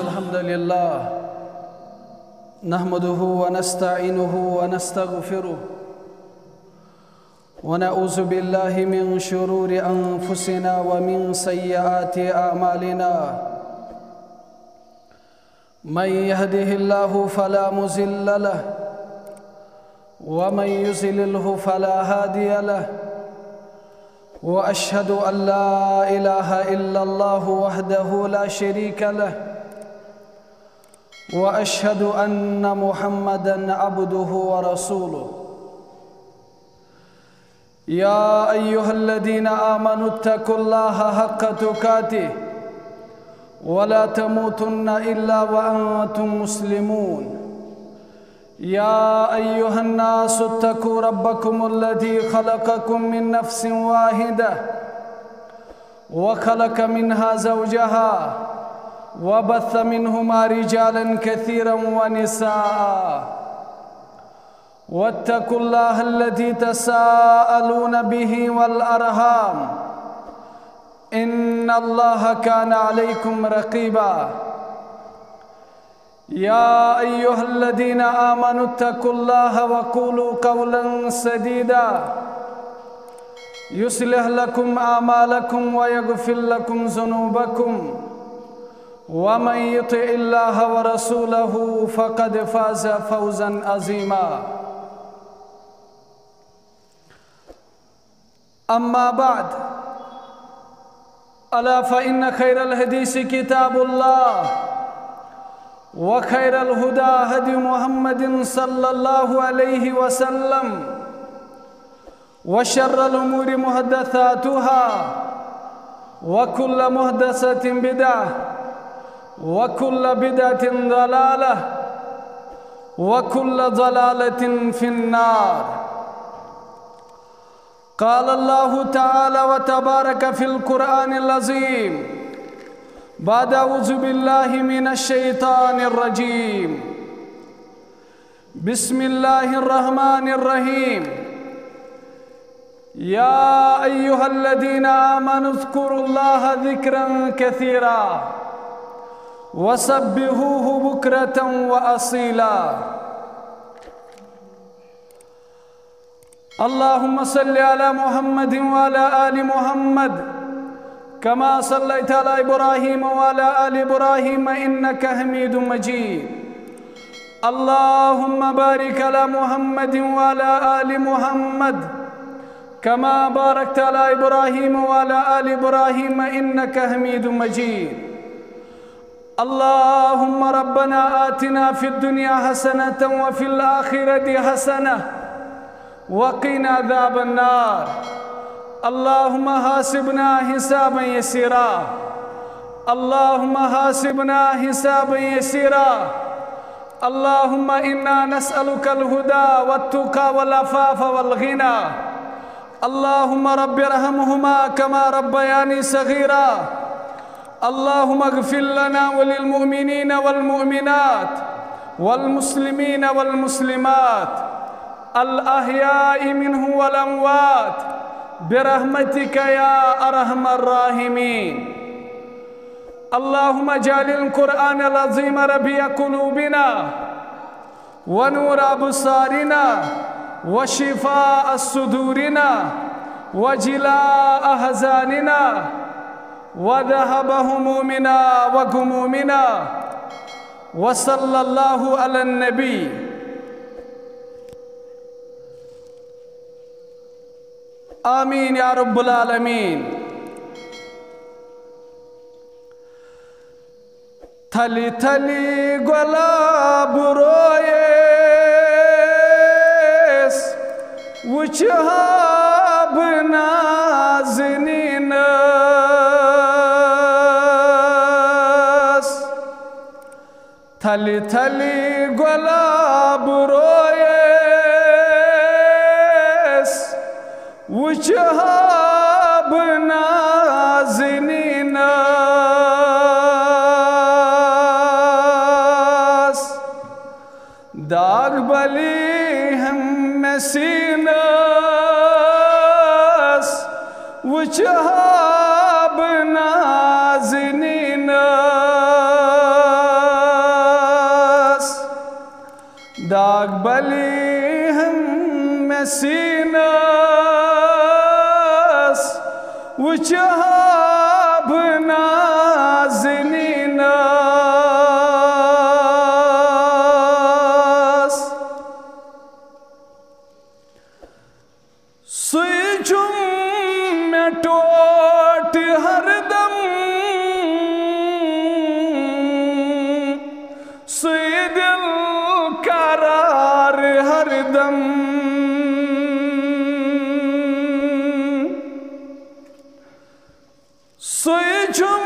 الحمد لله نحمده ونستعينه ونستغفره ونعوذ بالله من شرور أنفسنا ومن سيئات أعمالنا من يهده الله فلا مضل له ومن يضلله فلا هادي له وأشهد أن لا إله إلا الله وحده لا شريك له وأشهد أن محمدًا عبده ورسوله يا أيها الذين آمنوا اتقوا الله حق تقاته ولا تموتن إلا وأنتم مسلمون يا أيها الناس اتقوا ربكم الذي خلقكم من نفس واحدة وخلق منها زوجها وبث منهما رجالا كثيرا ونساء واتقوا الله الذي تساءلون به والأرحام إن الله كان عليكم رقيبا يا أيها الذين آمنوا اتقوا الله وقولوا قولا سديدا يصلح لكم أعمالكم ويغفر لكم ذنوبكم ومن يطع الله ورسوله فقد فاز فوزا عظيما أما بعد ألا فإن خير الحديث كتاب الله وخير الهدى هدي محمد صلى الله عليه وسلم وشر الأمور محدثاتها وكل محدثة بدعة وكل بدعة ضلالة وكل ضلالة في النار قال الله تعالى وتبارك في القرآن العظيم بعد أعوذ بالله من الشيطان الرجيم بسم الله الرحمن الرحيم يا أيها الذين آمنوا اذكروا الله ذكرا كثيرا وسبحوه بكرة وأصيلا اللهم صل على محمد وعلى آل محمد كما صليت على إبراهيم وعلى آل إبراهيم إنك حميد مجيد اللهم بارك على محمد وعلى آل محمد كما باركت على إبراهيم وعلى آل إبراهيم إنك حميد مجيد اللهم ربنا آتنا في الدنيا حسنة وفي الآخرة حسنة وقنا عذاب النار اللهم حاسبنا حسابا يسيرا اللهم حاسبنا حسابا يسيرا اللهم إنا نسألك الهدى والتقى والعفاف والغنى اللهم رب ارحمهما كما ربياني صغيرا اللهم اغفر لنا وللمؤمنين والمؤمنات والمسلمين والمسلمات الأحياء منهم والأموات برحمتك يا أرحم الراحمين اللهم اجعل القرآن العظيم ربيع قلوبنا ونور أبصارنا وشفاء صدورنا وجلاء أحزاننا وذهب همومنا وغمومنا وصلى الله على النبي آمين يا رب العالمين تلي تلي غلاب رويس وشهاب نازنين تلي تلي غلاب رويس وشهاب نازنين داغ بلي هم مسيناس وچھاب نازنینس داغ بلی ہم میں سینس وچھاب نازنینس سوئچم میں ٹوٹ ہر دم سوئی دل قرار ہر دم سوئچم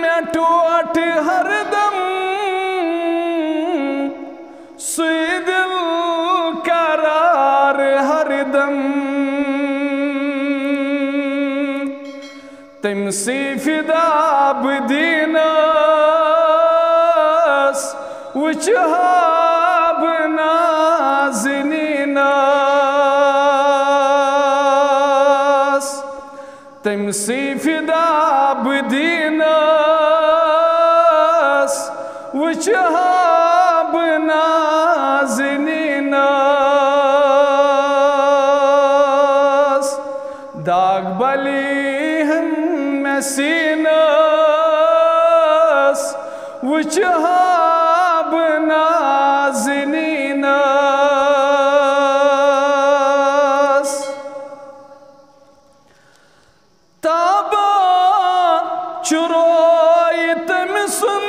میں ٹوٹ ہر دم سوئی دل قرار ہر دم تم سی فدا بدینس وچھاب نازنینس تم سی فدا بدینس وچھاب نازنینس داغ بلی ہم میں سینس وچھاب نازنینس تابا چروئی تم سن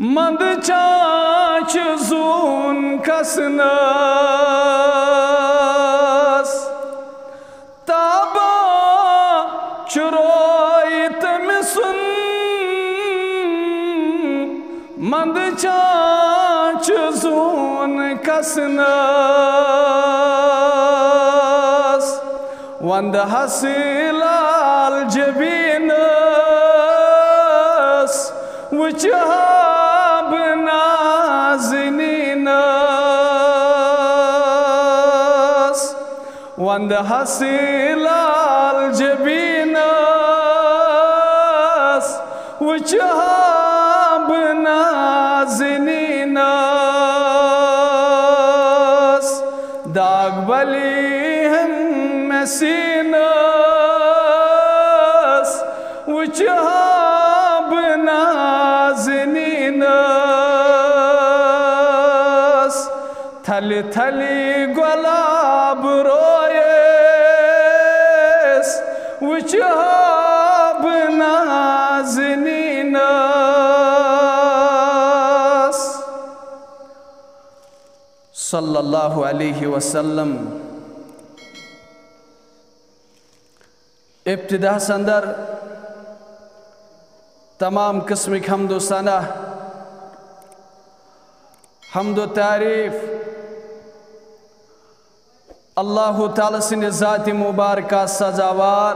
مند چاچ زون کسنس تابا چروئی تم سن مند چاچ زون کسنس وند حسیلال جبینس وچھاب نازنینس وند حسیلال جبینس وچھاب نازنینس داغ بلی ہم میں سینس وچھاب نازنینس تھلی تھلی گلاب رویس وچھاب نازنینس صلی اللہ علیہ وسلم ابتدا سندر تمام قسم کی حمد و ثنا حمد و تعریف اللہ تعالی سن ذات مبارکہ سزاوار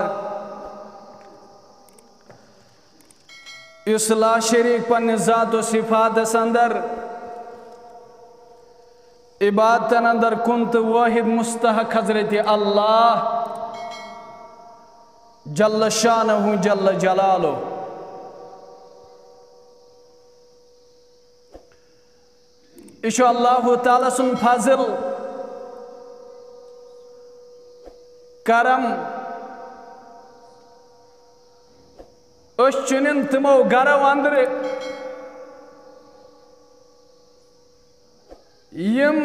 اس لا شریک پن ذات و صفات اندر عبادتن اندر کنت واحد مستحق حضرت اللہ جل شانہ جل جلالہ اشو اللہ تعالی سن فضل کرم اس چنن تمو گرو اندر یم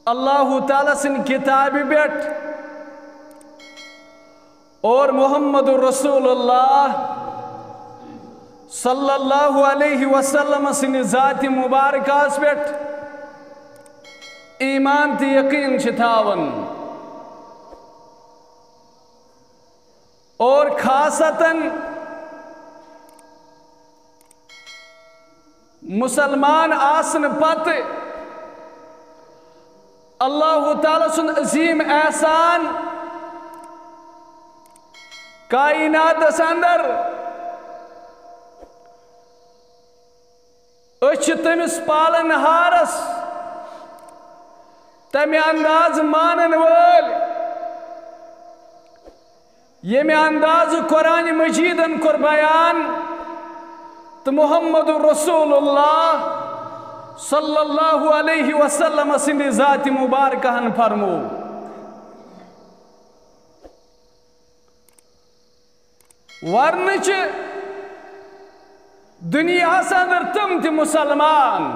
اللہ تعالی سن کتاب بیٹ اور محمد رسول اللہ صلی اللہ علیہ وسلم سن ذات مبارکہ بیٹ ایمان تی یقین چھتاون اور خاصتاً مسلمان آسن پت اللہ تعالی سن عظیم احسان کائنات اندر تمس پالن ہارس تمہ انداز مانن وول یمہ انداز قرآن مجیدن کور بیان تو محمد رسول اللہ صلی اللہ علیہ وسلم سند ذات مبارکہن فرمو ورنچ دنیا اندر تم تہ مسلمان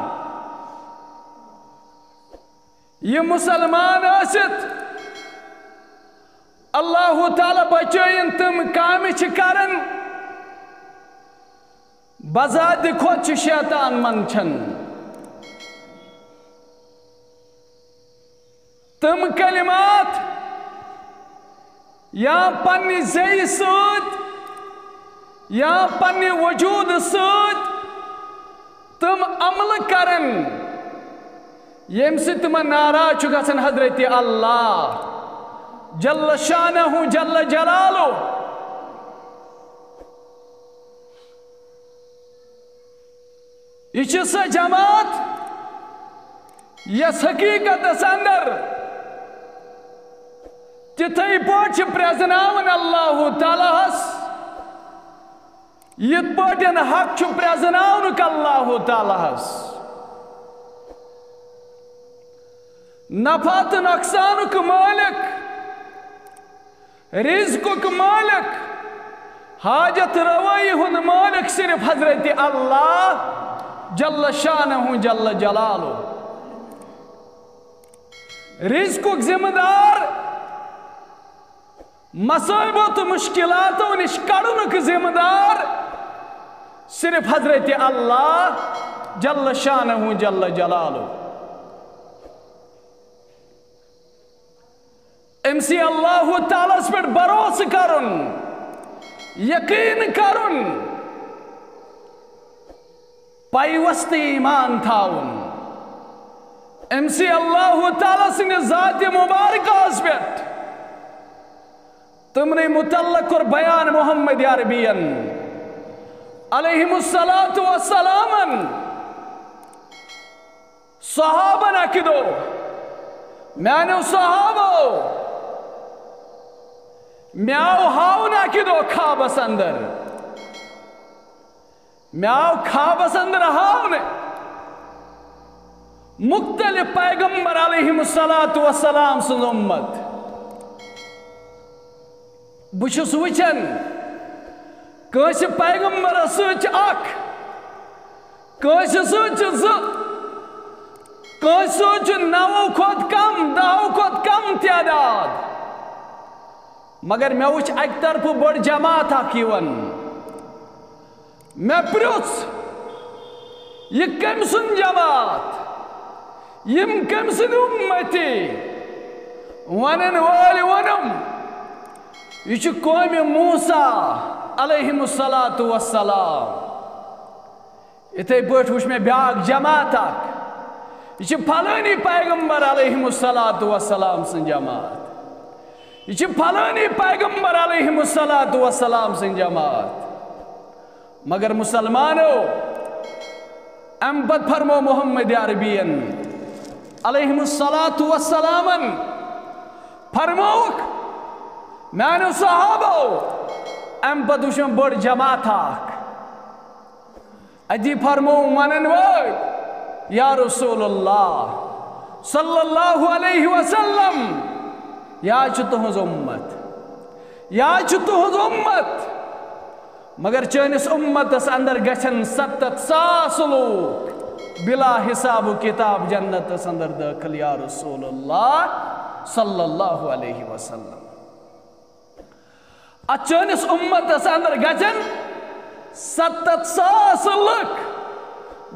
یہ مسلمان ٲسِتھ اللہ تعالیٰ بچائن تم کامہ چھ کرن بذات خود چھ شیطان منچن تم کلمات یا پنی زی سوت یا پنی وجود سوت تم عمل کرن یم سے تم ناراض چھ گژھان حضرت اللہ جل شانہ جل جلالہ یہ سا جماعت یس حقیقت اندر تتھے پٲٹھۍ پرزناون اللہ تعالیٰ ہس یت پٲٹھۍ حق چھ پرزناون اللہ تعالیٰ ہس نفع تو نقصانک مالک رزقک مالک حاجت روائی ہند مالک صرف حضرت اللہ جل شانہ جل جلالہ رزقک ذمہ دار مصائبوں تو مشکلاتوں نش کڑنک ذمہ دار صرف حضرت اللہ جل شانہ جل جلالہ امسی اللہ تعالیٰ اس پر بروس کرن یقین کرن پیوست ایمان تھاون امسی اللہ تعالیٰ سن ذات مبارکہ اس پر تمنے متعلق اور بیان محمد عربین علیہم السلام صحابہ نکدو میں نے صحابہ میاو ہاو نکدو خوابس اندر میاو خوابس اندر ہاو نے مختلف پیغمبر علیہم السلام سن امت بچس وچن کس پیغمبر سچ اخ کس سچ کس سچ 9 کھت کم 10 کھت کم تعداد مگر میں وچ اک طرف بڑ جماعت اخ یون میں پرژھ یہ کم سن جماعت یم کم سن امتی ونن وال ونم یہ قوم موسیٰ علیہم السلام اتھے پٲٹھۍ وچھ میں بیاکھ جماعت اکھ یہ پھلانی پیغمبر علیہم السلام سن جماعت یہ پھلانی پیغمبر علیہم السلام سن جماعت مگر مسلمانو ام پت فرمو محمد عربین علیہم السلام فرموک میں نے صحابہ ام پت وچھم بڑ جماعت اکھ اجی فرمو ونن وٲلۍ یا رسول اللہ صلی اللہ علیہ وسلم یا چھ تہنز امت یا چھ تہنز امت مگر چٲنِس امتس اندر گژھن 70,000 لوگ بلا حساب و کتاب جنتس اندر داخل یا رسول اللہ صلی اللہ علیہ وسلم چٲنِس امتس اندر گژھن 70,000 لُکھ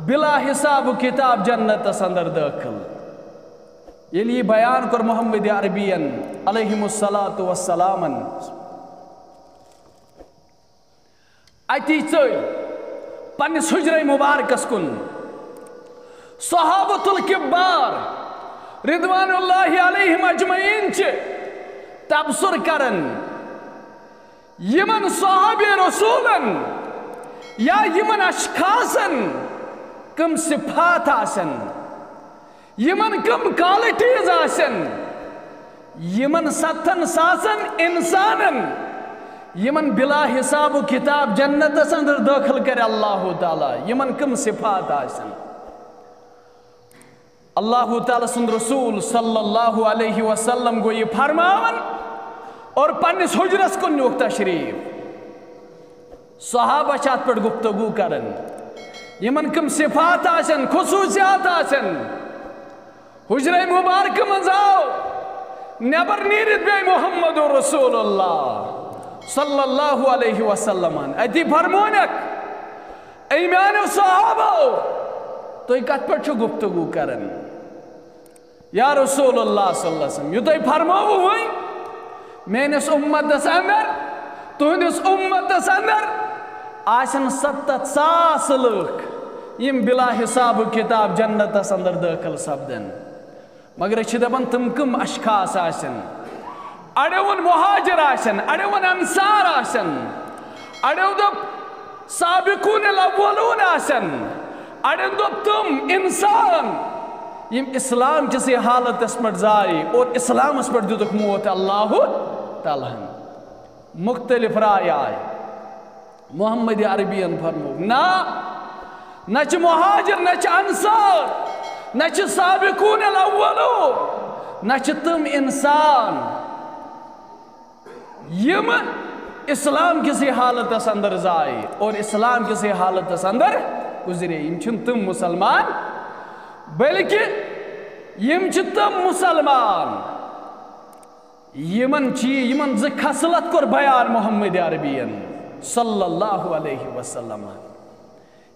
بلا حساب و کتاب جنتس اندر داخل ییٚلہِ یہِ بیان کوٚر محمد عربین علیہم السلام اتی ژٔلۍ پننِس حجرے مبارکس کُن صحابۃ الکبار رضوان اللہ علیہم اجمعین چھ تبصر کرن یمن صحابہ رسولن یا یمن اشخاصن کم صفات آسن یمن کم کوالٹیز آسن یمن 7 ساسن انسانن یمن بلا حساب و کتاب جنت اندر داخل کر اللہ تعالی یمن کم صفات آسن اللہ تعالی سند رسول صلی اللہ علیہ وسلم گو یہ فرماون اور پنس حجرس کو نیوک تشریف صحابہ چات پر گفتگو کرن یمن کم صفات آسن خصوصیات آسن حجرہ مبارک منزاو نبر نیرد بے محمد رسول اللہ صلی اللہ علیہ وسلم اتی فرمونک ایمان و صحابہ تو ایک کت پر چھو گفتگو کرن یا رسول اللہ صلی اللہ علیہ وسلم یہ تو ایک فرماو ہوئی میں نے اس امت دس اندر تو ہند اس امت دس اندر آسن 7 ساس لوگ یم بلا حساب کتاب جنت دس اندر داخل سپدن مگر اچھ دپان تم کم اشخاص آسن اڑون مہاجر آسن اڑون انصار آسن اڑو دپ سابقون الاولون آسن اڑن دپ تم انسان یم اسلام کسی حالت اس پر زائی اور اسلام اس پر دیدک موت اللہ تعالیٰ مختلف رائے آئے محمد عربین فرمو نچ مہاجر نچ انصار نچ سابقون الاولو نچ تم انسان یم اسلام کسی حالت اس اندر زائی اور اسلام کسی حالت اس اندر گزرے یم چھن تم مسلمان بلکہ یم چھ تم مسلمان یمن زی خصلت کر بیان محمد عربین صلی اللہ علیہ وسلم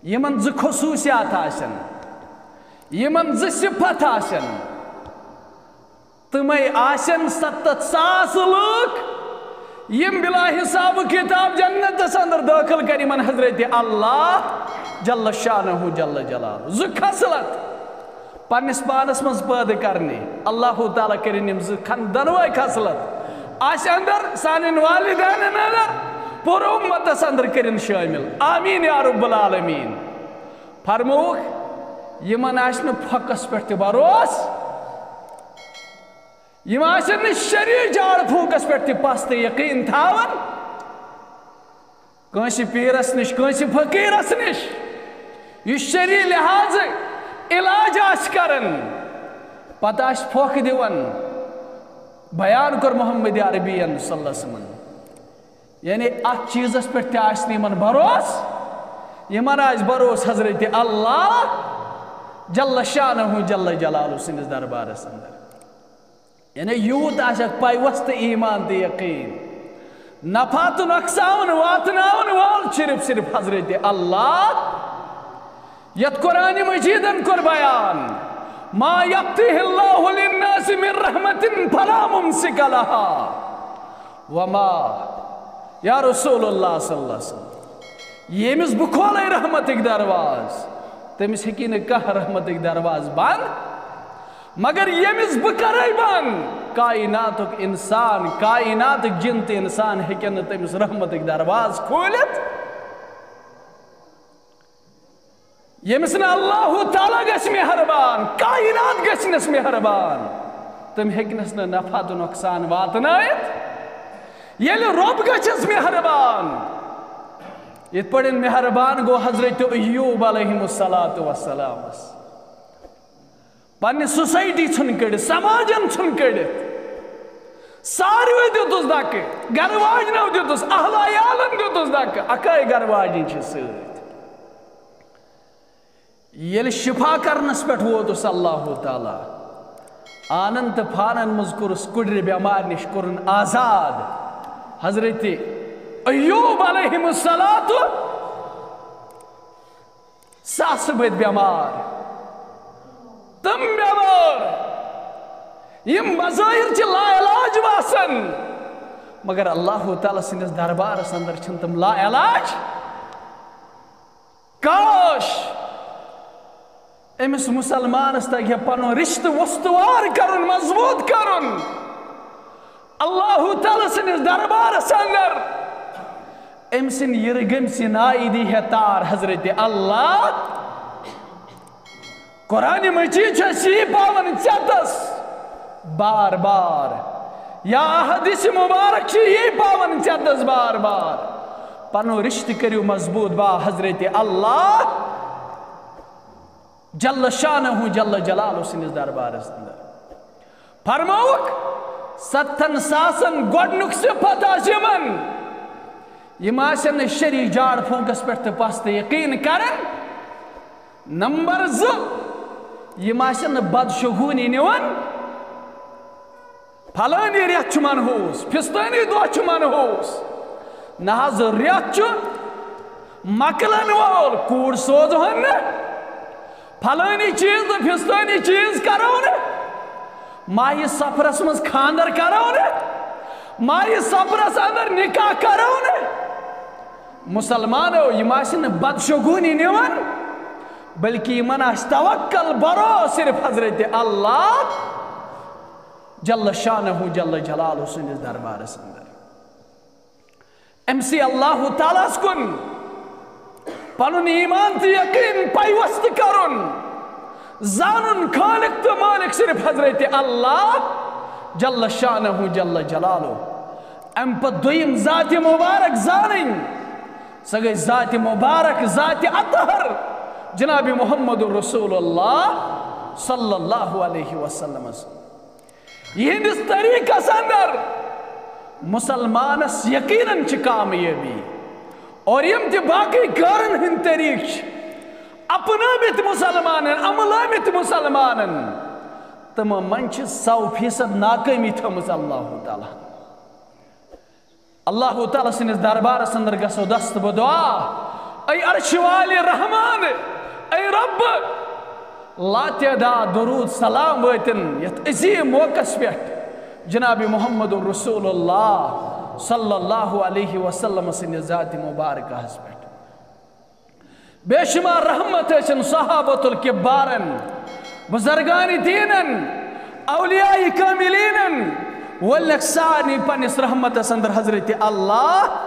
یمن زی خصوصیات آسن یمن زی صفت آسن تمہیں آسن 7 ساس لوگ یم بلا حساب کتاب جنت اس اندر داخل کر من حضرت اللہ جل شانہ جل جلالہ زی خصلت پنس پانس مز پید کرنے اللہ تعالیٰ کرن دنوے خصلت آس اندر سان والدین اندر پور امت اندر کرن شامل آمین یا رب العالمین فرموک یمن آسن پھکس پہ بروس یم آسن شریع جاڑ پھوکس پہ پس یقین تھاون کنسی پیرس نش کنسی فقیرس نش یہ شریع لحاظ علاج آس کرن پتہ آس پھوک دیون بیان کر محمد عربین صلی اللہ علیہ وسلم یعنی ات چیزس پہ تہ یمن بروس یمن آس بروس حضرت اللہ جل شانہ جل جلالہ سندس دربارس اندر یعنی یوت آسک پیوست ایمان تہ یقین نفع تو نقصان واتناون وول صرف حضرت اللہ یت قرآن مجیدن کر بیان ما یفتح اللہ للناس من رحمت فلا ممسک لها وما یا رسول اللہ صلی اللہ علیہ وسلم یمس بکھولے رحمتک درواز تمس ہکی نہ رحمتک درواز بند مگر یمس بکرے بند کائناتک انسان کائناتک جنت انسان ہکن تمس رحمتک درواز کھولت یمس نا اللہ تعالیٰ گس مہربان کائنات گسنس مہربان تم ہکنس نا نفع تو نقصان واتنائت یل رب گچس مہربان یہ پڑھن مہربان گو حضرت ایوب علیہ السلام پنی سوسائٹی چھن کڑ سماجن چھن کڑ ساروی دیتوس دک گرواج نو دیتوس اہل عیالن دیتوس دک اکائی گرواجن چھ سۭتۍ یل شفا کرنس پہ ووتس اللہ تعالیٰ آنن تو پھانن مز کورس کڑر بیمار نش کورن آزاد حضرت ایوب علیہ السلام ساس بد بیمار تم بیمار یم بظاہر چھ لا علاج باسن مگر اللہ تعالیٰ سندس دربارس اندر چھن تم لا علاج کاش امس مسلمانس تگہ پنن رشتہ وستوار کرن مضبوط کرن اللہ تعالیٰ سندس دربارس اندر ام سن یرگم سن آئی دی ہے تار حضرت اللہ قرآن مجید چھ پاون چتس بار بار یا حدیث مبارک چھ پاون چتس بار بار پنو رشتہ کریو مضبوط با حضرت اللہ جل شانہ جل جلالہ سندس دربارس اندر فرموک 7 ساسن گۄڈنیُک صفت یمن یم آسن شری جاڑ پھونکس پہ پست یقین کرن نمبر 2 یم آسن بدشگونی نیون پھلانی ریت منحوس پھستانی دۄہ منحوس نہ ریت مکلن وول کوڑ سوزہن پھلانی چیز تو پھستانی چیز کرو ماہ سفرس مز خاندر کرو ماہ سفرس اندر نکاح کرو مسلمانو یم آسن بدشگونی نیون بلکہ یمن آس توکل برو صرف حضرت اللہ جل شانہ جل جلالہ سندس دربارس اندر امسی اللہ تعالیٰ کن پنن ایمان تو یقین پیوست کرن زانن خالق تو مالک صرف حضرت اللہ جل شانہ جل جلالہ ام پت دویم ذات مبارک زانن سگئی ذات مبارک ذات اطہر جناب محمد رسول اللہ صلی اللہ علیہ وسلم یہ اس طریقہ اندر مسلمانس یقیناً چھ کامیابی اور یم تی باقی کارن ہن طریق اپنامت مسلمانن عملامت مسلمانن تم منچ 100% ناکامی تھمز اللہ تعالیٰ سنس دربار اندر گسو دست بدعا اے عرش والی رحمان اے رب لا تعداد درود سلام ویتن یت عظیم موقع پیٹھ جناب محمد رسول اللہ صلی اللہ علیہ وسلم سن ذات مبارکہ پیٹھ بے شمار رحمت صحابت الکبارن بزرگان دینن اولیاء کاملین والنقصانی پنس رحمت اندر حضرت اللہ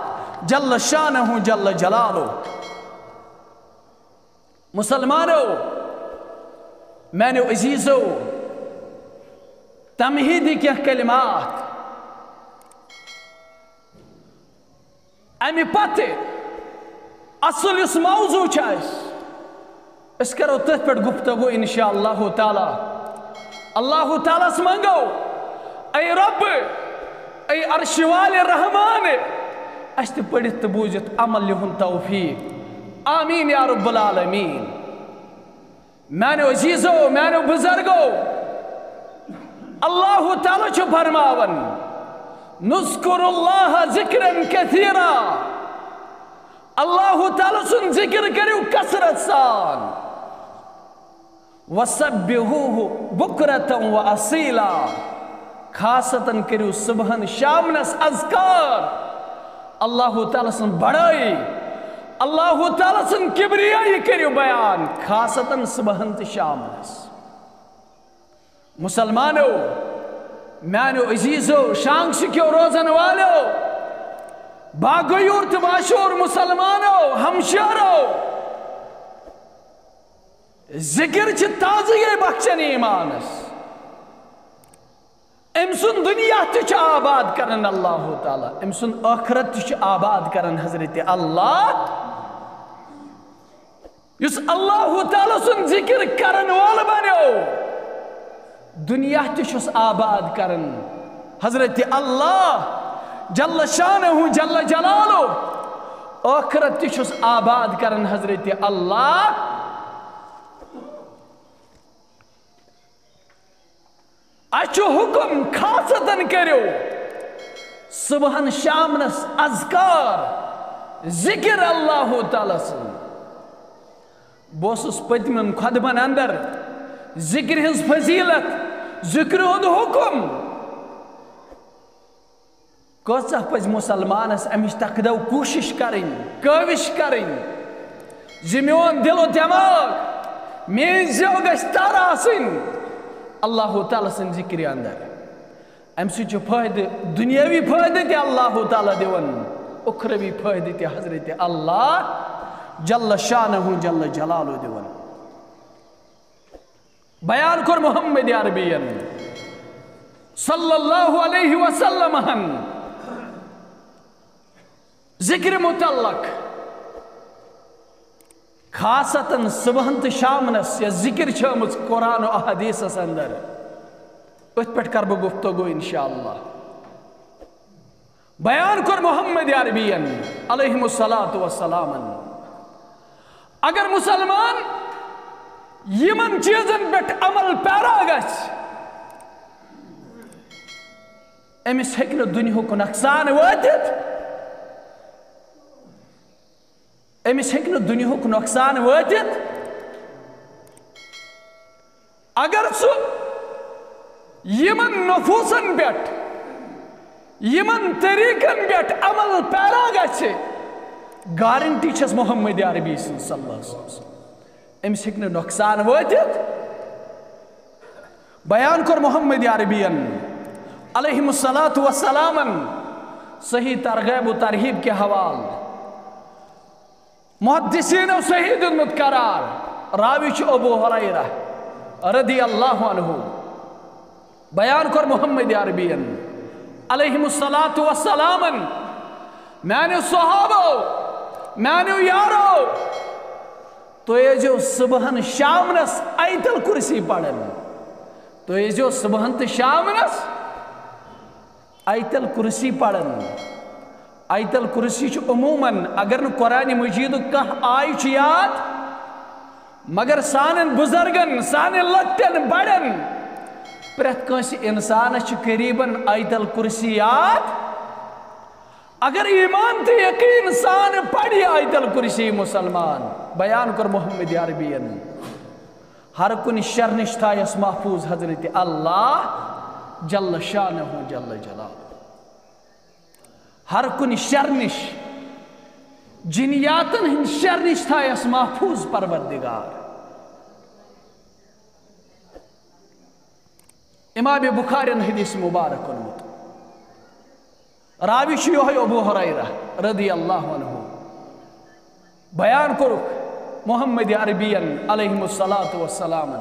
جل شانہ جل جلالہ مسلمانو میں نے عزیزو تمہیدی کیا کلمات امی پتہ اصل اس موضوع چاہیس اس کرو تت پر گفتگو انشاءاللہ تعالی اللہ تعالیٰ سمانگو اے رب اے عرش والے رحمان اشت پڑھت بوجت عمل لہن توفیق آمین یا رب العالمین میں نے عزیزو میں نے بزرگو اللہ تعالیٰ چھو فرماون نذکر اللہ ذکرا کثیرا اللہ تعالیٰ سن ذکر کریو کثرت سان وَسَبِّحُوهُ بُكْرَةً وَأَصِيلًا خاصتاً کریو صبحن شامنس اذکار اللہ تعالیٰ سن بڑائی اللہ تعالیٰ سن کبریائی کریو بیان خاصتاً صبحن تی شامنس مسلمانو میانو عزیزو شانگ سکیو روزن والو باگیور تباشور مسلمانو ہمشارو ذکر چھ تازگی بخشن ایمانس امسن دنیا تچ آباد کرن اللہ تعالی امسن آخرت تچ آباد کرن حضرت اللہ یس اللہ تعالی سن ذکر کرن وال بنو دنیا تچ آباد کرن حضرت اللہ جل شانہ جل جلالہ آخرت تچ آباد کرن حضرت اللہ اچھو حکم خاصتاً کریو صبحن شامنس اذکار ذکر اللہ تعالیٰ سن بوسس پتمن خدمن اندر ذکر ہنس فضیلت ذکر ہند حکم کوسا پز مسلمانس امش تقدو کوشش کریں کوش کریں زمیون دل و دماغ مین زیو گش تار آسن اللہ تعالیٰ سن ذکر اندر ام سے جو فائدہ دنیاوی فائدہ تی اللہ تعالیٰ دیون اخروی فائدہ تی حضرت اللہ جل شانہ جل جلالہ دیون بیان کر محمد عربی صلی اللہ علیہ وسلم ذکر متعلق خاصتاً صبحن تو شامنس یا ذکر چھمت قرآن و احادیث اندر ات پہ کر بہ گفتگو انشاءاللہ بیان کر محمد عربی علیہ الصلاۃ والسلام اگر مسلمان یمن چیزن پہ عمل پیرا گژھِ امس ہیکہ نہٕ دنیاہُک نقصان وٲتِتھ امس ہیکہ نہٕ دنیاہُک نقصان وٲتِتھ اگر سُہ یمن نفوسن پہ یمن طریقن پہ عمل پیرا گژھِ گارنٹی چھس محمد عربی صلی اللہ علیہ وسلم امس ہیکہ نہٕ نقصان وٲتِتھ بیان کر محمد عربی علیہ الصلاۃ والسلام صحیح ترغیب و ترہیب کے حوال محدثین و صحیح دنمت قرار راوی چھ ابو ہریرہ رضی اللہ عنہ بیان کر محمد عربی علیہ الصلاۃ والسلام میانو صحابو میانو یارو تو یہ جو صبحن شامنس ایتل کرسی پڑھن تو یہ جو صبحن تو شامنس ایتل کرسی پڑھن ایتل کرسی چھ عموماً اگر نہ قرآن مجید کہ آئی چھ یاد مگر سانن بزرگن سانن لکٹن بڑن پریت کنسی انسان چھ قریباً ایتل کرسی یاد اگر ایمان تے یقین سان پڑھی ایتل کرسی مسلمان بیان کر محمد عربی ہر کن شر نش تھایس محفوظ حضرت اللہ جل شانہ جل جلالہ ہر کن شر نش جنیاتن ہن شر نش تھایس محفوظ پروردگار امام بخاری حدیث مبارک ونمت راوی چھ یہوے ابو ہریرہ رضی اللہ عنہ بیان کرک محمد عربی علیہ الصلاۃ والسلام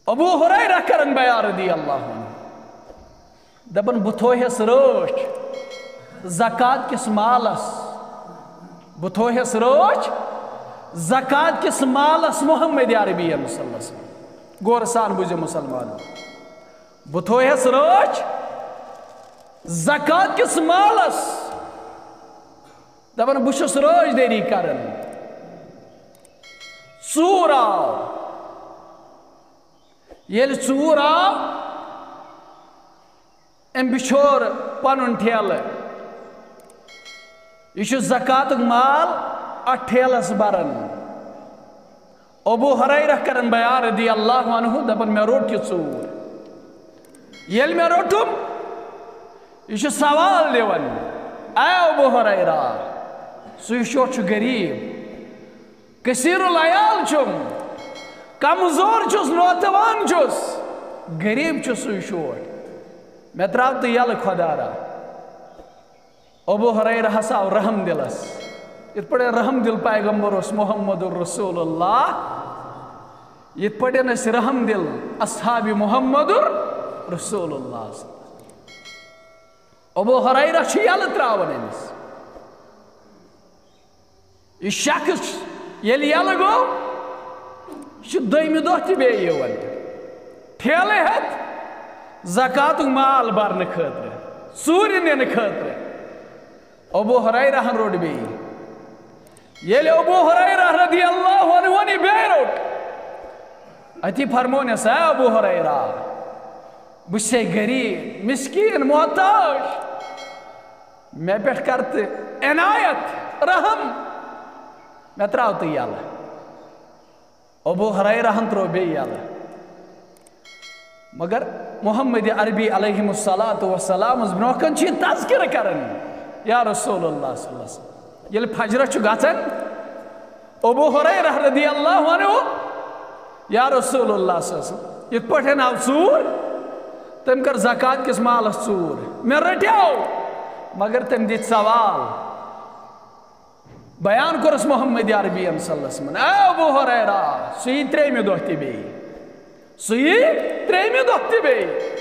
ابو ہریرہ کرن بیان رضی اللہ عنہ دپن بتھوہس رچ زکات کس مالس بتھوہس رچ زکات کس مالس محمد عربی صلی اللہ علیہ وسلم غور سان بوزو مسلمان بتھوہس رچ زکات کس مالس دپن بچھس رچ دری کرن ژوٗر آو ییٚلہِ ژوٗر آو أمۍ بِچھور پنُن ٹھیلہٕ یہ چھُ زکاتُک مال اتھ ٹھیلس برن ابو ہریرہ کرن بیان رضی اللہ عنہ دپن مےٚ روٚٹ یہِ ژوٗر ییٚلہِ مےٚ روٚٹُم یہ چھُ سوال دِوان اے ابو ہریرہ سُہ شوٹ چھُ غریب کثیر العیال چھُم کمزور چھُس نوتوان چھُس غریب چھُ سُہ شوٹ مےٚ تراو تہٕ یلہٕ خۄدارا ابو ہریرہ ہسا آو رحم دلس یت پٲٹھۍ رحم دل پیغمبر اوس محمد رسول اللہ یت پٲٹھۍ ٲسۍ رحم دل اصحاب محمد رسول اللہ ابو ہریرہ چھُ یلہٕ تراوان أمِس یہ شخص ییٚلہِ یلہٕ گوٚو یہ چھُ دوٚیمہِ دۄہ تہِ بیٚیہِ یِوان ٹھیلہٕ ہٮ۪تھ زکاتُک مال برنہٕ خٲطرٕ ژوٗرِ نِنہٕ خٲطرٕ ابو ہریرہ روٚٹ بیٚیہِ ییٚلہِ ابو ہریرہ رضی اللہ عنہ یہِ بیٚیہِ روٚٹ اتی فرمونس اے ابو ہریرہ بہٕ چھُسے غریب مسکین محتاج مےٚ پٮ۪ٹھ کر تہٕ عنایت رحم مےٚ تراو تہٕ یلہٕ ابو ہریرہ ترٛوو بیٚیہِ یلہٕ مگر محمد عربی علیہ الصلاۃ والسلام برونٛہہ کن چھُ یہِ تذکرٕ کران یا رسول اللہ صلی اللہ علیہ وسلم ییٚلہِ فجرس چھُ گژھان ابو ہریرہ رضی اللہ عنہ یا رسول اللہ صلی اللہ علیہ وسلم یِتھ پٲٹھۍ آو ژوٗر تٔمۍ کٔر زکات کِس مالس ژوٗر مےٚ رٔٹیو مگر تٔمۍ دِتۍ سوال بیان کورس محمد عربی صلی اللہ علیہ وسلم اے ابو ہریرہ سوی تریمہ دۄہ تہِ بیٚیہِ سوی تریمہ دۄہ تہِ بیٚیہِ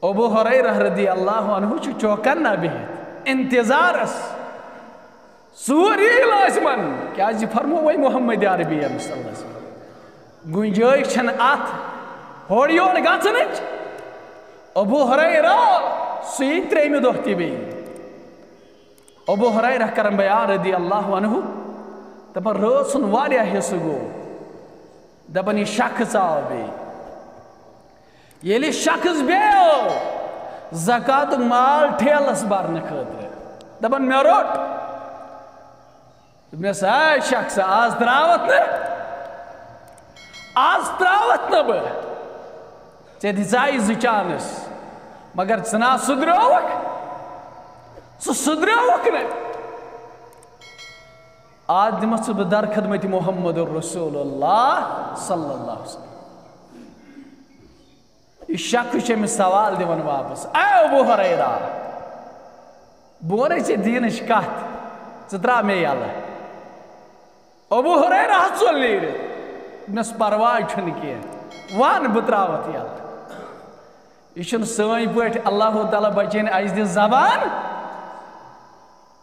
ابو ہریرہ رضی اللہ عنہ چھُ چوکن نہ بِہِتھ انتظارس ژور عیٖل ٲسۍمن کیٛازِ فرمو وۄنۍ محمد عربی صلی اللہ علیہ وسلم گُنجٲیش چھنہٕ اتھ ہورٕ یورٕ گژھنٕچ ابو ہریرہ سوی تریمہ دۄہ تہِ بیٚیہِ ابو ہریرہ کرن بیان رضی اللہ عنہ دپان رٲژ ہُنٛد واریاہ حصہٕ گوٚو دپان یہِ شخص آو بیٚیہِ ییٚلہِ شخص بیٚیہِ آو زکاتُک مال ٹھیلس برنہٕ خٲطرٕ دپان مےٚ روٚٹ دوٚپنس اے شخص آز تراوتھ نہٕ بہٕ ژےٚ دِژاے زٕ چانس مگر ژٕ نا سُدریوکھ ژٕ سُدریوکھ نہٕ آز دِمتھ ژٕ بہٕ درخدمت محمد رسول اللہ صلی اللہ علیہ وسلم یہ شخص چھُ أمِس سوال دِوان واپس اے ابو ہریرہ بہٕ وَنَے ژےٚ دیٖنٕچ کتھ ژٕ ترٛاو مےٚ یلہٕ ابو ہریرہ ژوٚل نیٖرِتھ دوٚپنس پرواے چھُنہٕ کینٛہہ وَن بہٕ ترٛاوتھ یلہٕ یہ چھُنہٕ سٲنۍ پٲٹھۍ اللہ تعالیٰ بچٲیِن اَسہِ دِژ زبان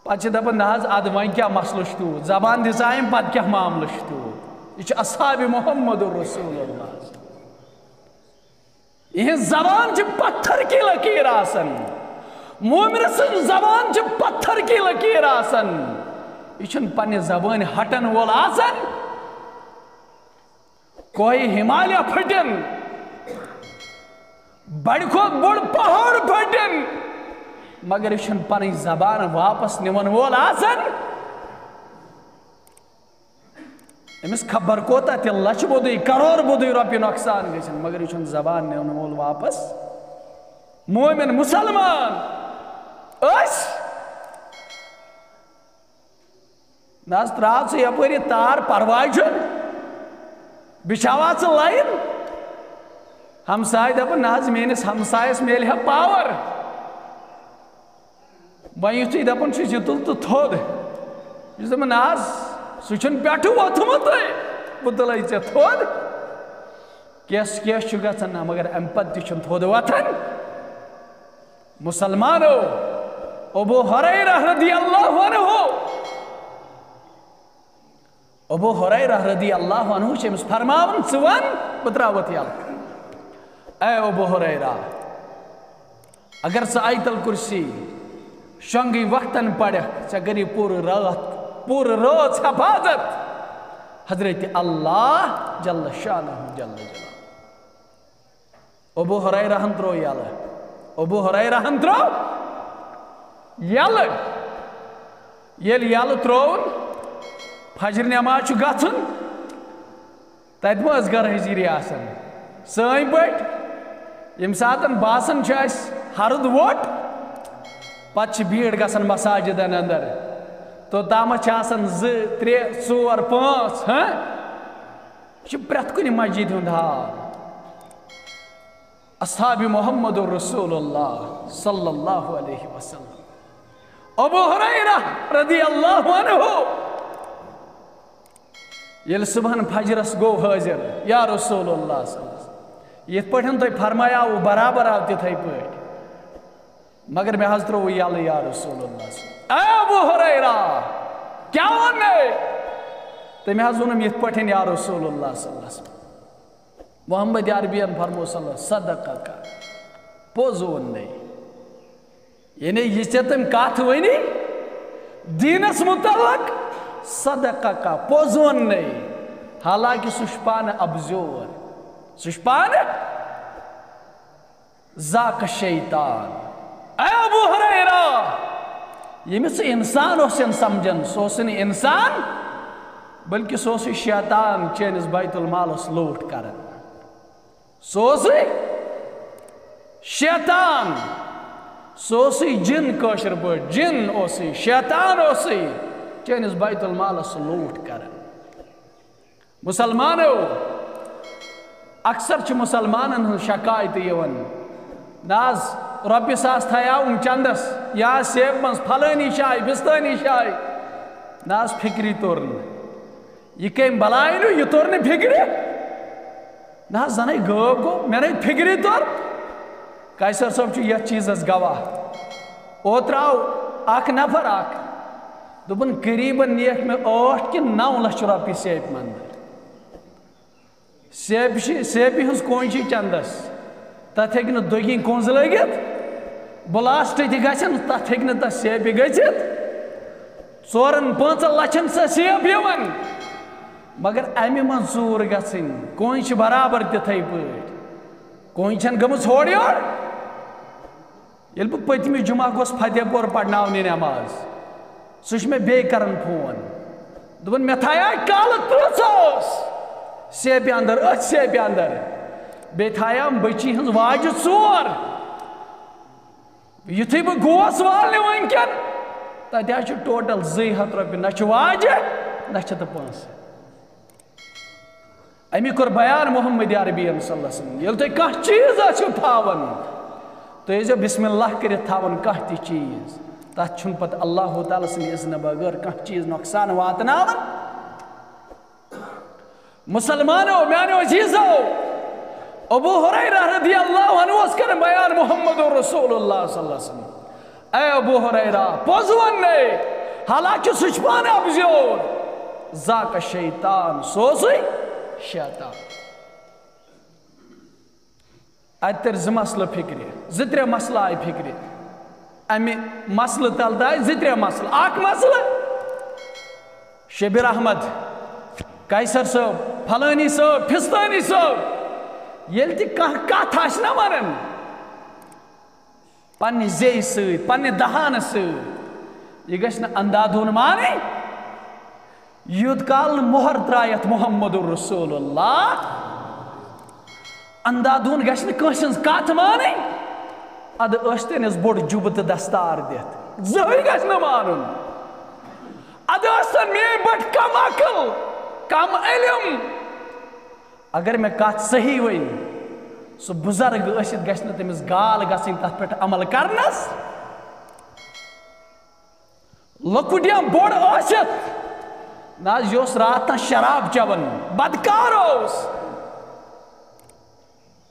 پتہٕ چھِ دپان نہ حظ ادٕ وۄنۍ کیٛاہ مسلہٕ چھُ تیوٗت زبان دِژایِم پتہٕ کیٛاہ معاملہٕ چھُ تیوٗت یہ چھُ اصحابِ محمد رسول اللہ یہنٛز زبان چھِ پتھر کی لکیٖر آسان مومنہٕ سٕنٛز زبان چھِ پتھر کی لکیٖر آسان یہ چھُنہٕ پننہِ زبٲنۍ ہٹن وول آسان کوہہِ ہمالیہ پھٕٹن بڑِ کھۄتہٕ بوٚڑ پہاڑ پھٕٹن مگر یہ چھُنہٕ پنٕنۍ زبان واپس نِوان وول آسان أمِس خبر کوتاہ تہِ لچھ بوٚدُے کرور بوٚدُے رۄپیہِ نۄقصان گژھن مگر یہ چھُنہٕ زبان نِوان وول واپس مومن مسلمان أسۍ نہ حظ ترٛاو ژٕ یپٲرۍ یہِ تار پرواے چھُنہٕ بِچھاوا ژٕ لایِن ہمساے دپان نہ حظ میٲنِس ہمسایس میلہِ ہا پاور وۄنۍ یُتھُے دپان چھُس یہِ تُل تہٕ تھوٚد یہِ چھُس دپان نہ حظ سُہ چھُنہٕ پٮ۪ٹھٕ ووٚتھمُتٕے بہٕ تُلے ژےٚ تھوٚد کیس چھُ گژھان نہ مگر امہِ پتہٕ تہِ چھُنہٕ تھوٚد وۄتھان مسلمانو ابو ہریرہ رضی اللہ عنہ ابو ہریرہ رضی اللہ عنہ چھِ أمِس فرماوان ژٕ وَن بہٕ ترٛاوتھ یلہٕ اے ابو ہریرہ اگر ژٕ آیت الکرسی شۄنٛگٕے وقتن پرکھ ژےٚ کری پوٗرٕ رٲژ حفاظت حضرت اللہ جل شانہ جل جلالہ ابو ہریرہ ترٛوو یلہٕ ابو ہریرہ ترٛوو یلہٕ ییٚلہِ یلہٕ ترٛووُن فجر نماز چھُ گژھُن تتہِ ما ٲس گرٕ حضیٖری آسان سٲنۍ پٲٹھۍ ییٚمہِ ساتہٕ باسان چھُ اَسہِ ہرُد ووٚٹ پتہٕ چھِ بھیٖڑ گژھان مساجدن انٛدر توٚتامتھ چھِ آسان 2 3 4 5 یہِ چھُ پرٛٮ۪تھ کُنہِ مسجد ہُنٛد حال اصحابِ محمد رسول اللہ صلی اللہ علیہ وسلم ابو ہریرہ رضی اللہ عنہ ییٚلہِ صبحن فجرس گوٚو حٲضِر یا رسول اللہ صلی اللہ علیہ وسلم یِتھ پٲٹھۍ تۄہہِ فرمایاوُ برابر آو تِتھَے پٲٹھۍ مگر مےٚ حظ ترٛووُ یلہٕ یا رسول اللہ اے ابو ہریرہ کیٛاہ ووٚنُے تٔمۍ حظ ووٚنُم یِتھ پٲٹھۍ یا رسول اللہ صلی اللہ علیہ وسلم محمد عربین فرمو صلی اللہ صدقہ کا پوٚز ووٚنُے یعنی یہِ ژےٚ تٔمۍ کتھ ؤنی دیٖنس متعلق صدقہ کا پوٚز ووٚنُے حالانکہ سُہ چھُ پانہٕ ابزور سُہ چھُ پانہٕ ذاکہ شیطان اے ابو ہریرہ ییٚمِس ژٕ اِنسان اوسن سمجھان سُہ اوس نہٕ اِنسان بلکہ سُہ اوسُے شیطان چٲنِس بیت المالس لوٗٹھ کران سُہ اوسُے شیطان سُہ اوسُے جِن کٲشِر پٲٹھۍ جِن اوسُے شیطان اوسُے چٲنِس بیت المالس لوٗٹھ کران مسلمانو اکثر چھِ مسلمانن ہٕنٛز شکایتہٕ یِوان نہ حظ رۄپیہِ ساس تھایاوُم چندس یا سیبہِ منٛز پھلٲنی جایہِ بِستٲنی جایہِ ناز فکری تورن یہ کم بلائنو یہ تورن فکری ناز زنے غب گو میں نے فکری تور قیصر صاحب چھ یہ چیز گواہ اوتراو اک نفر اک دبن قریباً نیک میں 8 کہ 9 لچھ رۄپیہِ سیپ مندر سیپہِ ہٕنٛز کونچی چندس تتھ ہیٚکہِ نہٕ دۄگِنۍ کونٛز لٲگِتھ بلاسٹ تہِ گژھن تتھ ہیٚکہِ نہٕ تتھ سیپہِ گٔژھِتھ 4-5 لچھن سۄ سیپ یِوان مگر امہِ منٛز ژوٗر گژھٕنۍ کونچ چھِ برابر تِتھٕے پٲٹھۍ کونچ چھنہٕ گٔمٕژ ہورٕ یور ییٚلہِ بہٕ پٔتمہِ جمعہ گوس فتح پور پرناونہِ نٮ۪ماز سُہ چھُ مےٚ بیٚیہِ کران فون دوٚپُن مےٚ تھایاے کالہٕ 300 سیپہِ اندر أتھۍ سیپہِ اندر بیٚیہِ تھایام بٔچی ہٕنٛز واجہِ 4 یُتھُے بہٕ گوس والنہِ وٕنکٮ۪ن تتہِ حظ چھُ ٹوٹل 200 رۄپیہِ نہ چھُ واجہِ نہ چھِ تہٕ پونٛسہٕ امی کوٚر بیان محمد عربی صلی اللہ علیہ وسلم ییٚلہِ تُہۍ کانٛہہ چیٖز آسِو تھاوان تُہۍ ٲسۍزیو بسم اللہ کٔرِتھ تھاوان کانٛہہ تہِ چیٖز تتھ چھُنہٕ پتہٕ اللہ تعالیٰ سٕنٛدِ اذنہٕ بغٲر کانٛہہ چیٖز نۄقصان واتناوان مسلمانو میانیو عزیزو ابو ہریرہ رضی اللہ عنہ اوس کران بیان محمد رسول اللہ صلی اللہ علیہ وسلم اے ابو ہریرہ پوٚز وَننے حالانکہ سُہ چھُ پانہٕ ابزیور ذاک شیطان سُہ اوسُے شیطان اتہِ تر 2 مسلہٕ فکرِ 2-3 مسلہٕ آیہِ فکرِ امہِ مسلہٕ تل درٛاے 2-3 مسلہٕ اکھ مسلہٕ شبیر احمد قیصر صٲب فلٲنی صٲب فِستٲنی صٲب ییٚلہِ تہِ کانٛہہ کتھ آسہِ نا ونان پننہِ زیٚیہِ سۭتۍ پننہِ دہانہٕ سۭتۍ یہ گژھِ نہٕ اندھادھُن مانٕنۍ یوٗت کال نہٕ مۄہر ترٛایتھ محمد رسول اللہ اندھادھُن گژھِ نہٕ کٲنٛسہِ ہٕنٛز کتھ مانٕنۍ ادٕ ٲسۍتَنس بوٚڑ جُبہٕ تہٕ دستار دِتھ زٕہٕنۍ گژھِ نہٕ مانُن ادٕ ٲسۍتن میٛٲنۍ پٲٹھۍ کم عقل کم علم اگر مےٚ کتھ صحیح ؤنۍ سُہ بُزرگ ٲسِتھ گژھِ نہٕ تٔمِس گال گژھٕنۍ تتھ پٮ۪ٹھ عمل کرنس لۄکُٹ یا بوٚڑ ٲسِتھ نہ حظ یہِ اوس راتھ تام شراب چٮ۪وان بدکار اوس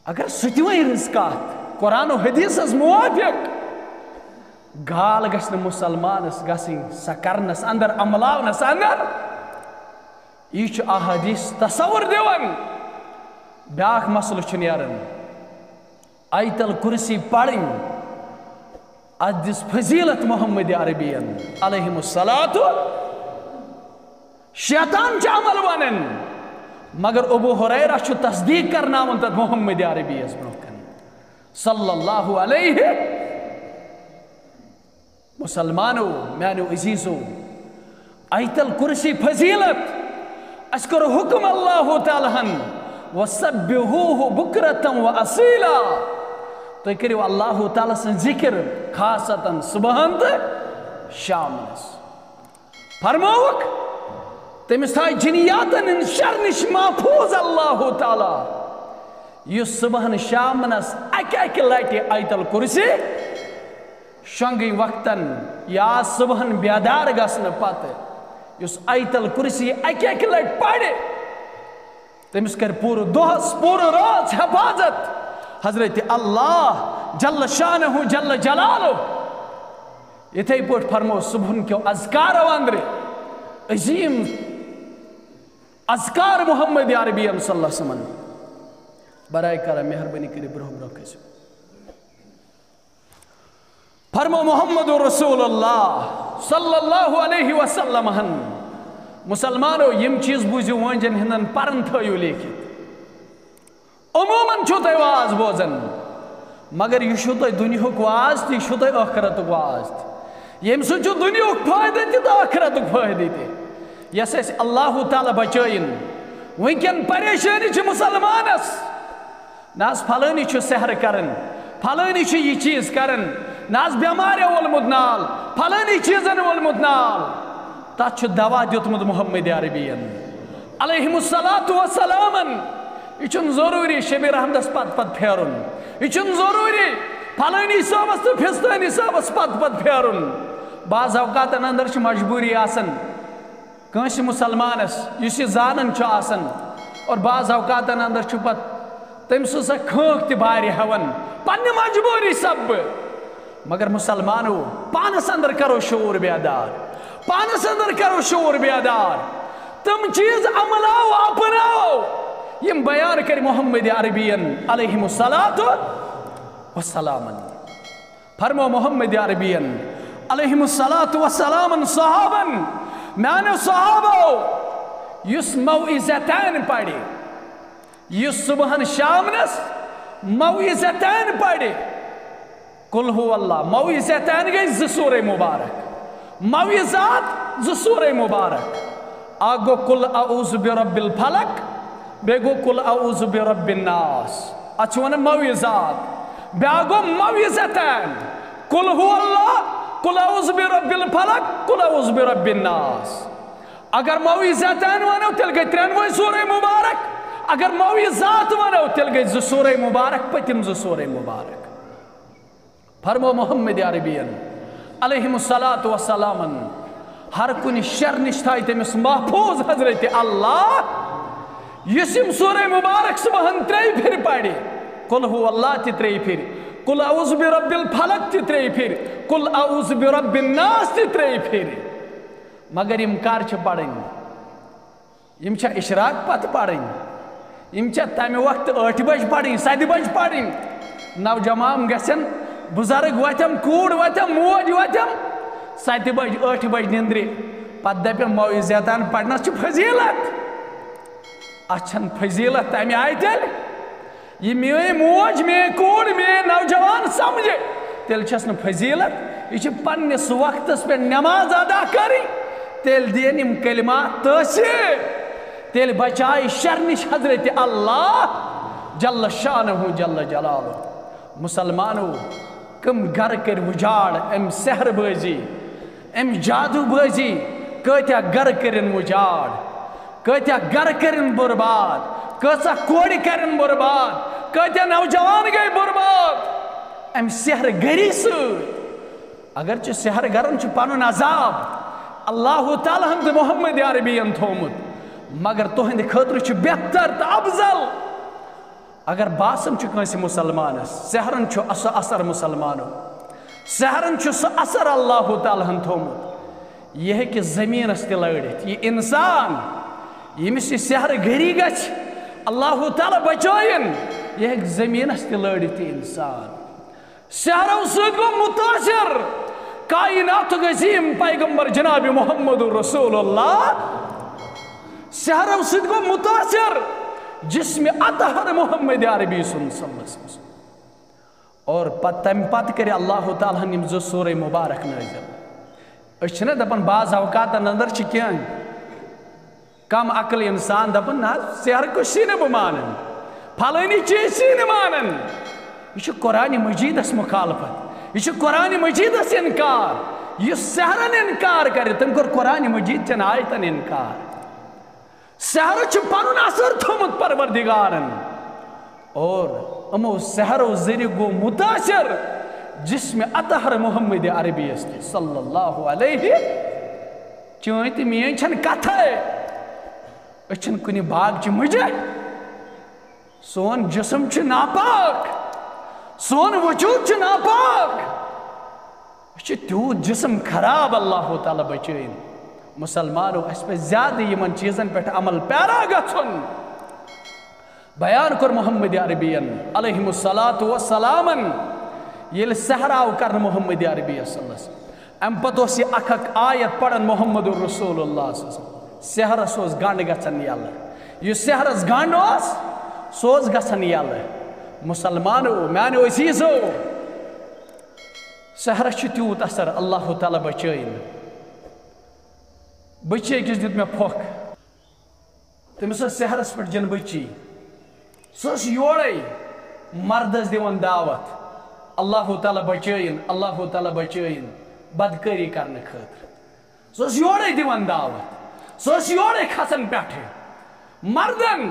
اگر سُہ تہِ وۄنۍ رٕژ کتھ قرآن و حدیثس موافق گال گژھِ نہٕ مُسلمانس گژھٕنۍ سۄ کرنس اندر عملاونس اندر یہ چھُ احادیث تصور دِوان بیاکھ مسلہٕ چھُ نیران آیت الکرسی پرٕنۍ اتھ دِژ فضیلت محمد عربین علیہم الصلاۃ شیطان چھُ عمل ونان مگر ابو ہریرہ چھُ تصدیق کرناوان تتھ محمد عربی یس برونٛہہ کن صلی اللہ علیہ مسلمانو میانیو عزیزو آیت الکرسی فضیلت اس کرو حکم اللہ تعالیٰ ہن وَسَبِّحُوهُ بُكْرَةً وَأَصِيلًا تُہۍ کٔرِو اللہ تعالیٰ سٕنٛز ذِکر خاصتاً صبحن تہٕ شامنس فرمووُکھ تٔمِس تھایہِ جِنیاتن ہٕنٛدِ شر نِش محفوٗظ اللہ تعالیٰ یُس صبحن شامنس اکہِ لٹہِ آیت الکرسی شۄنٛگٕنۍ وقتن یا صبحن بیدار گژھنہٕ پتہٕ یُس آیت الکرسی اکہِ لٹہِ پرِ تٔمِس کرِ پوٗرٕ دۄہس پوٗرٕ رٲژ حفاظت حضرت اللہ جل شانہ جل جلالہ یِتھے پٲٹھۍ فرمو صبحن کیو اذکارو اندرِ عظیٖم اذکار محمد عربی صلی اللہ علیہ وسلم برائے کرم مہربٲنی کٔرِتھ برونٛہہ برونٛہہ کھٔسِو فرمو محمد رسول اللہ صلی اللہ علیہ وسلم مسلمانو یم چیز بوٗزِو وٲنٛجن ہِنٛدٮ۪ن پرن تھٲیِو لیکھِتھ عموٗمن چھُو تۄہہِ واز بوزان مگر یہِ چھُو تۄہہِ دُنیہُک واز تہِ یہِ چھُو تۄہہِ ٲخرتُک واز تہِ ییٚمہِ سۭتۍ چھُ دُنیہُک فٲیدٕ تہِ تہٕ ٲخرتُک فٲیدٕ تہِ یۄس اَسہِ اللہ تعالیٰ بچٲیِن وٕنکٮ۪ن پریشٲنی چھِ مُسلمانس نہ حظ فلٲنی چھُ سحر کران فلٲنی چھُ یہِ چیٖز کران نہ حظ بٮ۪ماریو وولمُت نال فلٲنی چیٖزن وولمُت نال تتھ چھُ دوا دیُتمُت محمد عربین علیہم الصلاۃ وسلامن یہ چھُنہٕ ضروٗری شبیر احمدس پتہٕ پتہٕ پھیرُن یہ چھُنہٕ ضروٗری فلٲنی صٲبس تہٕ فِستٲنی صٲبس پتہٕ پتہٕ پھیرُن بعض اوقاتن اندر چھِ مجبوٗری آسان کنس مسلمانس اس یہ زانن چھ آسن اور بعض اوقاتن اندر چھ پت تم سا کھنک تہ باری ہون پنہ مجبوری سب مگر مسلمانو پانس اندر کرو شعور بیدار پانس اندر کرو شعور بیدار تم چیز عملاو اپناو یم بیان کر محمد عربین علیہ الصلاۃ والسلام فرمو محمد عربین علیہ الصلاۃ والسلام صحابن میانو صحابو یس موعظتین پڑی یس صبحن شامنس موعظتین پڑی قل هو اللہ موعظتین گئی ز سورہ مبارک موعظات ز سورہ مبارک آگو قل اعوذ برب الفلق بیگو قل اعوذ برب الناس اچھونا موعظات بیاگو موعظتین قل هو اللہ قل اعوذ برب الفلق قل اعوذ برب الناس اگر موعظتین ونو تل گئی 93 سورہ مبارک اگر موعظات ونو تل گئی ز سورہ مبارک پتم ز سورہ مبارک فرمو محمد عربین علیہ الصلاۃ والسلام ہر کن شر نش تھائی تمس محفوظ حضرت اللہ یسم سورہ مبارک صبحن 3 پھر پڑی قل هو اللہ تی 3 پھر قل اعوذ برب الفلق تی 3 پھر قل اعوذ برب الناس تی 3 پھر مگر یم کار چھ پڑھن یم چھ اشراق پت پڑھن یم چھ تمہ وقت 8 بج پڑھن 7 بج پڑھن نوجوان گژھن بزرگ وتم کوڑ وتم موج وتم 7 بج 8 بج نندری پتہ دپن موعظتان پڑھنس چھ فضیلت اچھن فضیلت تمہ آئی تیل یہ میری موج میں کوڑ میں نوجوان سمجھے تیل چھس نا فضیلت یہ پنس وقت پہ نماز ادا کری تیل دین یم کلمات تاثیر تیل بچائی شر نش حضرت اللہ جل شانہ جل جلالہ مسلمانو کم گھر کر وجاڑ ام سحر بازی ام جادو بازی کتیا گھر کرن وجاڑ کتیا گھر کرن برباد کسا کوڑی کرن برباد کتیا نوجوان گئی برباد ام سحر گری سوت اگرچہ سحر گرن چھ پانون عذاب اللہ تعالی ہم تو محمد عربی تھومت مگر تہند خاطر چھ بہتر تو افضل اگر باسم چھ کنسی مسلمانس سحرن چھ اثر مسلمانو سحرن چھ سہ اثر اللہ تعالی ہم تھومت یہ ہے کہ زمین است لڑت یہ انسان یمس یہ سحر گھری گچھ اللہ تعالی بچائن یہ ہے زمین است لڑت انسان سحرو سید گو متاثر کائنات عظیم پیغمبر جناب محمد رسول اللہ سحرو سید گو متاثر جسم اطہر محمد عربی صلی اللہ علیہ وسلم اور تم پت کر اللہ تعالیٰ ہن ز سورہ مبارک نازل اچھنا دپن بعض اوقات اندر چھ کین کم عقل انسان دپن نا سحر کو سی نہ مانن پھلانی چیز سی نہ مانن یہ قرآن مجید اس مخالفت یہ قرآن مجید اس انکار یہ سحرن انکار کرے تم کر قرآن مجید چن آیتن انکار سحر چھ پنن اثر تھومت پروردگارن اور امو سحر و ذریع گو متاثر جسم اطہر محمد عربی است صلی اللہ علیہ چونت مین چھن کتھے اچھن کنی باغ چھ مجھے سون جسم چھ ناپاک سون وجود چھ ناپاک اچھ تیوت جسم خراب اللہ تعالی بچائن مسلمانو اس پہ زیادہ یمن چیزن پہ عمل پیرا گھن بیان کر محمد عربین علیہ الصلاۃ والسلام یل سحراو کر محمد عربی صلی اللہ علیہ وسلم ام پتہ یہ اکھ آیت پڑھن محمد رسول اللہ صلی اللہ علیہ وسلم سحرس اوس گانڈ گژھن یلہ یہ سحرس گانڈ اوس سوز گژھن یلہ مسلمانو میانو عزیزو سحرس چھ تیوت اثر اللہ تعالی بچائن بچے کس دیت میں پھوک تمس سحرس پہ جن بچی سس یورے مردس دیون دعوت اللہ تعالی بچائن اللہ تعالی بچائن بدکاری کرنے خاطر سس یورے دیون دعوت سس یورے کھسن پٹھے مردن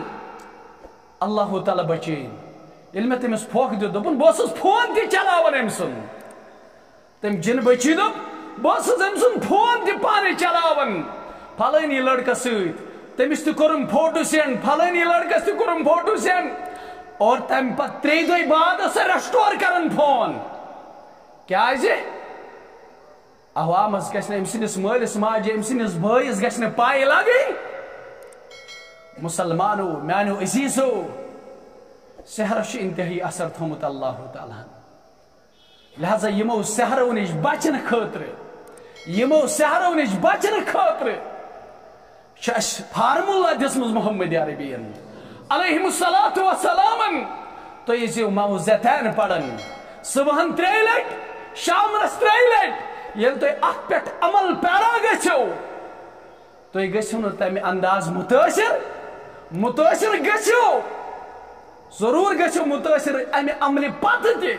اللہ تعالی بچائن یل میں تمس پھوک دیت دپن بہس فون تہ چلاوان ام سن تم جن بچی دپ بہس ام سن فون تہ پانے چلاوان پھلٲنی لڑکس سۭتۍ تٔمِس تہِ کوٚرُم فوٹو سینڈ پھلٲنی لڑکس تہِ کوٚرُم فوٹو سینڈ اور تمہِ پتہٕ 3 دۄہہِ بعد ٲس سۄ رٮ۪سٹور کران فون کیٛازِ عوامس گژھِ نہٕ أمۍ سٕنٛدِس مٲلِس ماجہِ أمۍ سٕنٛدِس بٲیِس گژھِ نہٕ پاے لگٕنۍ مسلمانو میانیو عزیزو سحرس چھُ انتہٲئی اثر تھوٚمُت اللہ تعالیٰ ہن لہذا یِمو سحرو نِش بچنہٕ خٲطرٕ چھِ اَسہِ فارمولا دِژمٕژ محمد عربیَن علیہم الصلاۃ وسلامن تُہۍ ٲسِو معوذتین پران صبحن 3 لٹہِ شامنس 3 لٹہِ ییٚلہِ تُہۍ اتھ پٮ۪ٹھ عمل پیرا گژھِو تُہۍ گٔژھِو نہٕ تمہِ انداز مُتٲثر گژھِو ضروٗر گژھِو مُتٲثر امہِ عملہِ پتہٕ تہِ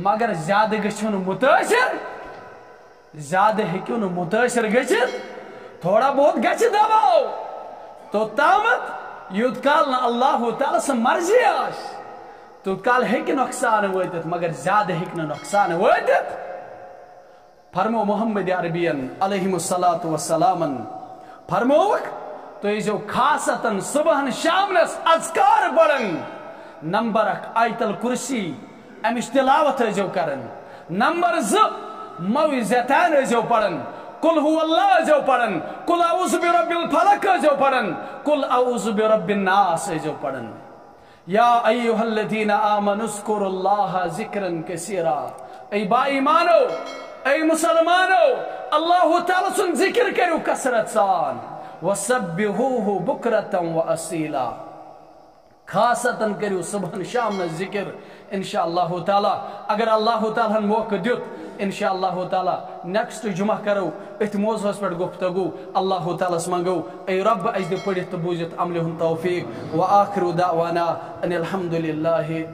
مگر زیادٕ گژھِو نہٕ مُتٲثر زیادٕ ہیٚکِو نہٕ مُتٲثر گٔژھِتھ تھوڑا بہت گژھِ دباو توٚتامتھ یوٗت کال نہٕ اللہ تعالیٰ سٕنٛز مرضی آسہِ توٚت کال ہیٚکہِ نۄقصان وٲتِتھ مگر زیادٕ ہیٚکہِ نہٕ نۄقصان وٲتِتھ فرمو محمد عربیَن علیہم الصلاۃ وسلامن فرمووُکھ تُہۍ ٲسِو خاصتن صبحن شامنس اذکار پران نمبر 1 آیت الکرسی امِچ تلاوت ٲسِو کران نمبر 2 معوذتین ٲسِو پران قل هو اللہ ٲسِو پران قل اعوذ برب الفلق ٲسِو پران قل اعوذ برب الناس ٲسِو پران یا ایھا الذین آمنوا اذکروا اللہ ذکرا کثیرا اے با ایمانو اے مسلمانو اللہ تعالیٰ سُنٛد ذکر کٔرِو کثرت سان وسبحوہ بکرۃ واصیلا خاصتن کٔرِو صبحن شامنس ذکر انشاءاللہ تعالیٰ اگر اللہ تعالیٰ ہن موقع دیُت انشاءاللہ تعالیٰ نیکسٹ جمعہ کرو اتھ موضوعس پٮ۪ٹھ گفتگو اللہ تعالیٰ ہس منگو اے رب اَسہِ دِ پٔرِتھ تہٕ بوٗزِتھ عملہِ ہُنٛد توفیق وآخر دعوانا ان الحمد للہ